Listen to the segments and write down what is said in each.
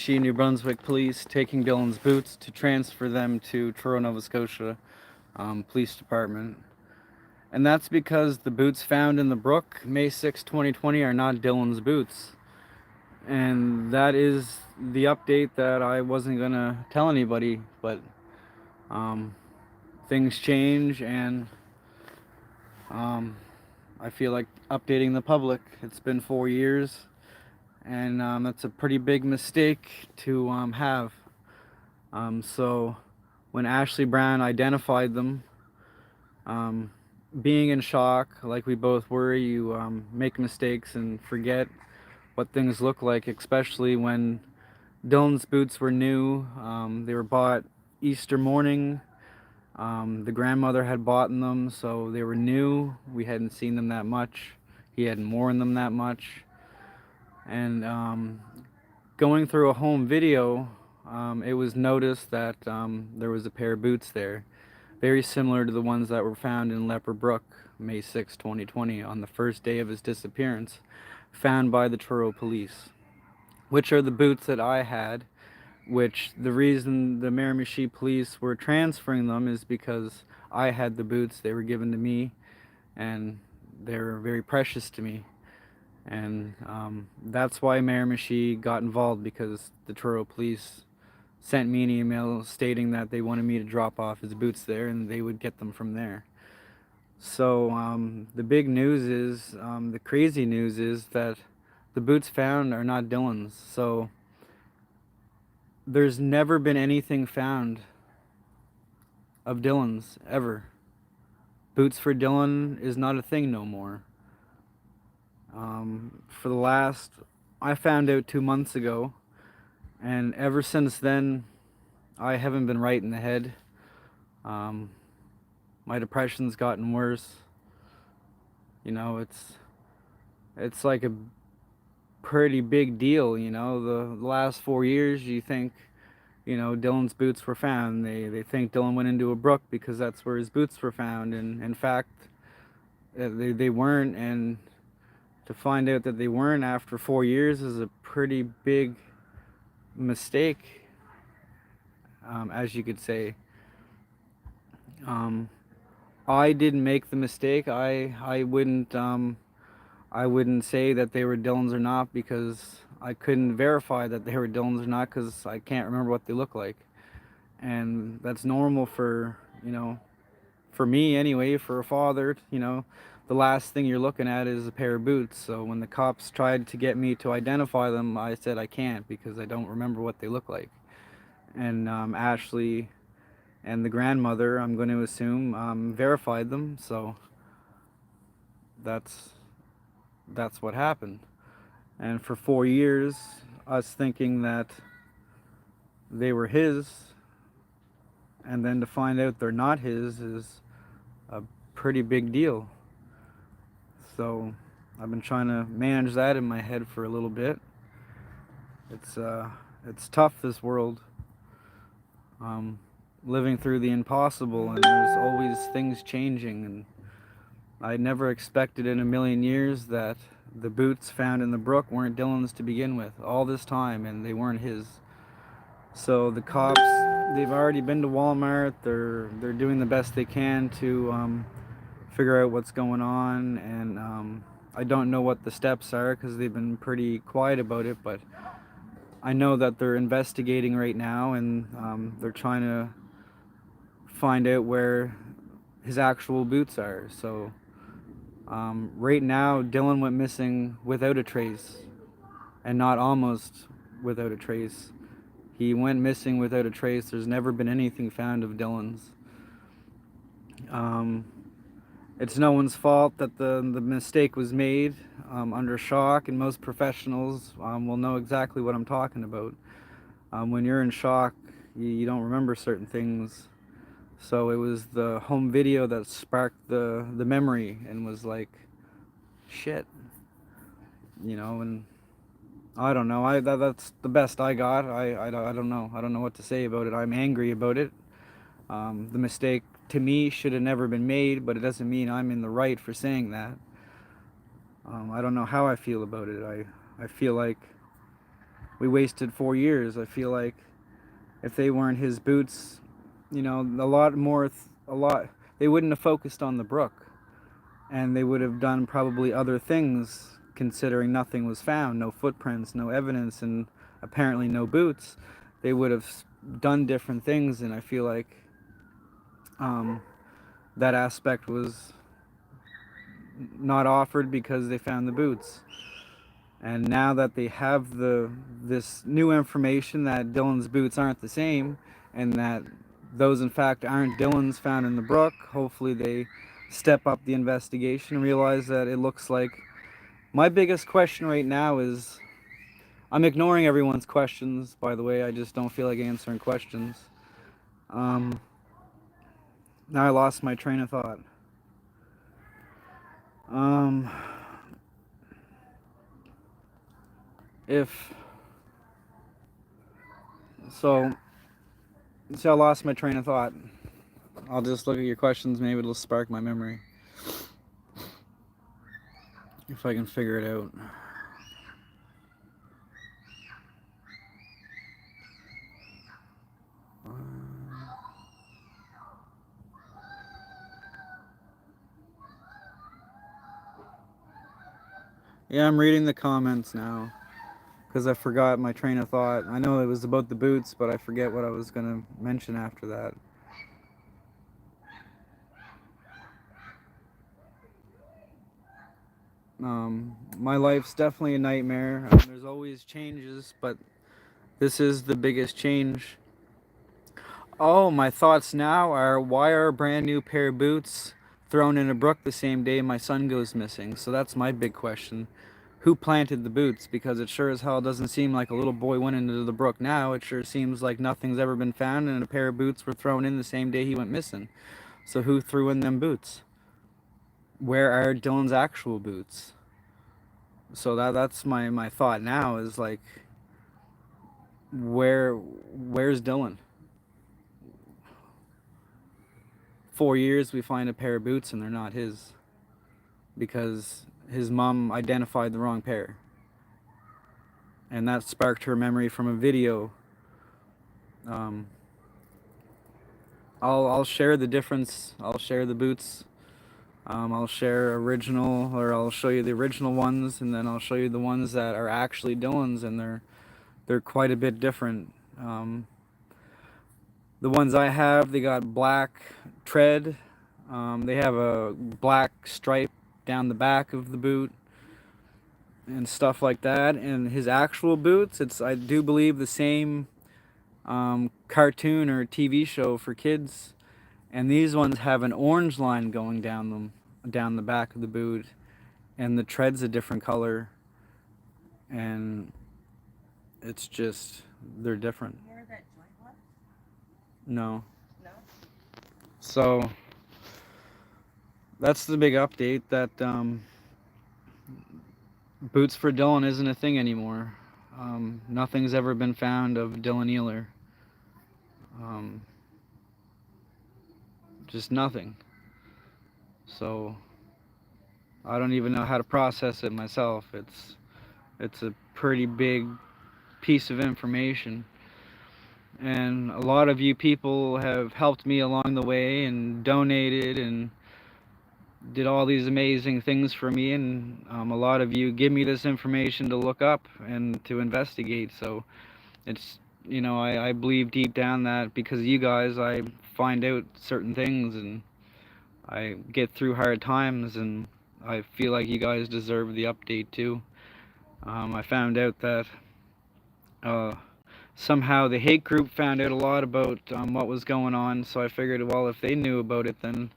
Miramichi, New Brunswick police taking Dylan's boots to transfer them to Truro, Nova Scotia Police Department. And that's because the boots found in the brook May 6, 2020 are not Dylan's boots. And that is the update that I wasn't going to tell anybody, but um, things change, and I feel like updating the public. It's been 4 years, and that's a pretty big mistake to have. So when Ashley Brown identified them, um, being in shock, like we both were, you make mistakes and forget what things look like, especially when Dylan's boots were new. They were bought Easter morning. The grandmother had bought them, so they were new. We hadn't seen them that much. He hadn't worn them that much. And going through a home video, it was noticed that there was a pair of boots there, very similar to the ones that were found in Leper Brook, May 6, 2020, on the first day of his disappearance, found by the Truro police, which are the boots that I had, which the reason the Miramichi police were transferring them is because I had the boots. They were given to me, and they're very precious to me. And that's why Miramichi got involved, because the Truro police sent me an email stating that they wanted me to drop off his boots there and they would get them from there. So the big news is, the crazy news is that the boots found are not Dylan's. So there's never been anything found of Dylan's, ever. Boots for Dylan is not a thing no more. For the last, I found out 2 months ago, and ever since then, I haven't been right in the head. My depression's gotten worse. You know, it's like a pretty big deal, you know. The last 4 years, you think, you know, Dylan's boots were found. They think Dylan went into a brook because that's where his boots were found, and in fact, they weren't. And to find out that they weren't after 4 years is a pretty big mistake, as you could say. I didn't make the mistake. I wouldn't say that they were Dylan's or not, because I couldn't verify that they were Dylan's or not, because I can't remember what they look like. And that's normal for, you know, for me anyway, for a father. You know, the last thing you're looking at is a pair of boots. So when the cops tried to get me to identify them, I said I can't, because I don't remember what they look like. And Ashley and the grandmother, I'm going to assume, verified them. So that's what happened. And for 4 years, us thinking that they were his, and then to find out they're not his, is a pretty big deal. So I've been trying to manage that in my head for a little bit. It's tough, this world. Living through the impossible, and there's always things changing, and I never expected in a million years that the boots found in the brook weren't Dylan's to begin with, all this time, and they weren't his. So the cops, they've already been to Walmart. They're doing the best they can to figure out what's going on, and I don't know what the steps are, because they've been pretty quiet about it, but I know that they're investigating right now, and they're trying to find out where his actual boots are. So right now, Dylan went missing without a trace, and not almost without a trace. He went missing without a trace. There's never been anything found of Dylan's. It's no one's fault that the mistake was made. Under shock, and most professionals will know exactly what I'm talking about. When you're in shock, you don't remember certain things. So it was the home video that sparked the memory, and was like, shit, you know. And I don't know. That's the best I got. I don't know. I don't know what to say about it. I'm angry about it. The mistake, to me, should have never been made, but it doesn't mean I'm in the right for saying that. I don't know how I feel about it. I feel like we wasted 4 years. I feel like if they weren't his boots, a lot more, a lot, they wouldn't have focused on the brook, and they would have done probably other things, considering nothing was found, no footprints, no evidence, and apparently no boots. They would have done different things, and I feel like um, that aspect was not offered because they found the boots. And now that they have this new information that Dylan's boots aren't the same, and that those in fact aren't Dylan's found in the brook, hopefully they step up the investigation and realize that it looks like. My biggest question right now is, I'm ignoring everyone's questions, by the way. I just don't feel like answering questions. Now I lost my train of thought. Um, if so, I lost my train of thought. I'll just look at your questions. Maybe it'll spark my memory if I can figure it out. Yeah, I'm reading the comments now because I forgot my train of thought. I know it was about the boots, but I forget what I was going to mention after that. My life's definitely a nightmare. There's always changes, but this is the biggest change. Oh, my thoughts now are, why are a brand new pair of boots thrown in a brook the same day my son goes missing? So that's my big question. Who planted the boots? Because it sure as hell doesn't seem like a little boy went into the brook now. It sure seems like nothing's ever been found and a pair of boots were thrown in the same day he went missing. So who threw in them boots? Where are Dylan's actual boots? So that's my thought now, is like, where's Dylan? 4 years we find a pair of boots and they're not his, because his mom identified the wrong pair, and that sparked her memory from a video. I'll share the difference. I'll share the boots. I'll share original, or I'll show you the original ones, and then I'll show you the ones that are actually Dylan's, and they're quite a bit different. The ones I have, they got black tread. They have a black stripe down the back of the boot and stuff like that. And his actual boots, it's, I do believe, the same cartoon or TV show for kids. And these ones have an orange line going down them, down the back of the boot, and the tread's a different color. And it's just, they're different. Where that joint was? No. No? So that's the big update, that boots for Dylan isn't a thing anymore. Nothing's ever been found of Dylan Ehler. Just nothing. So I don't even know how to process it myself. It's a pretty big piece of information. And a lot of you people have helped me along the way and donated and did all these amazing things for me, and a lot of you give me this information to look up and to investigate. So it's, I believe deep down that because of you guys I find out certain things and I get through hard times, and I feel like you guys deserve the update too. I found out that somehow the hate group found out a lot about what was going on, so I figured, well, if they knew about it, then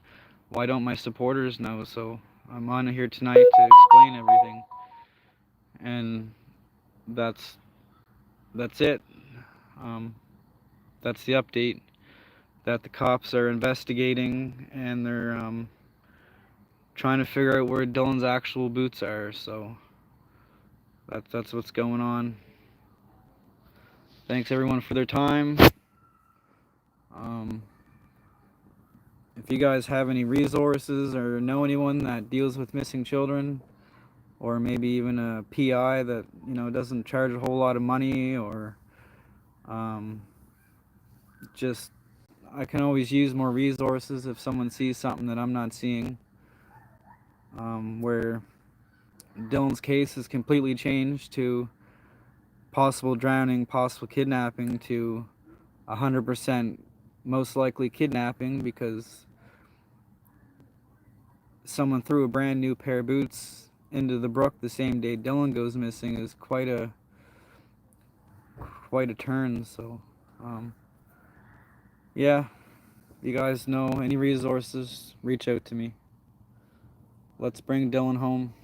why don't my supporters know? So I'm on here tonight to explain everything, and that's it. That's the update, that the cops are investigating and they're trying to figure out where Dylan's actual boots are. So that's what's going on. Thanks everyone for their time. If you guys have any resources or know anyone that deals with missing children, or maybe even a PI that, you know, doesn't charge a whole lot of money, or um, just I can always use more resources if someone sees something that I'm not seeing. Where Dylan's case has completely changed to possible drowning, possible kidnapping, to 100% most likely kidnapping, because someone threw a brand new pair of boots into the brook the same day Dylan goes missing is quite a turn. So yeah, if you guys know any resources, reach out to me. Let's bring Dylan home.